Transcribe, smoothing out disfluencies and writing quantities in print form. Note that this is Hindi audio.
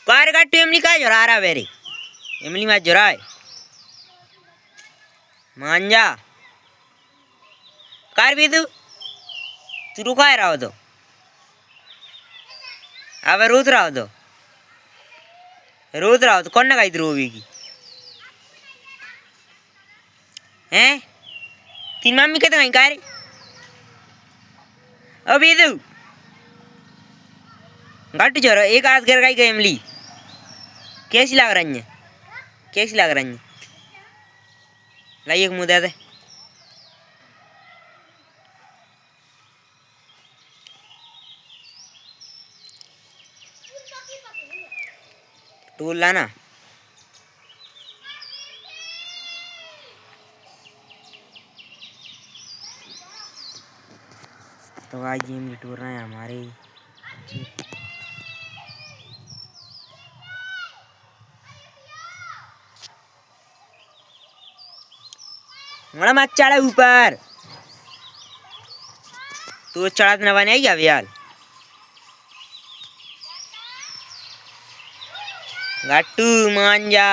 कार गाटू एमली काय जोरा रहा वेरी एमली मत जोराय मान जा कार भी तू रुकाय रहा हो तो अब रोज रहा हो तो कौन ना इधर होगी हैं तीन मम्मी कहते हैं कार अभी तू गाटू जोरा एक हाथ कर गई एमली कैसी लग रही है लाइए एक मुद्दा दे टूल लाना तो आज ये टूर रहे हैं हमारे बड़ा मत चढ़ा ऊपर तू चढ़ा न बने यार गाटू मान जा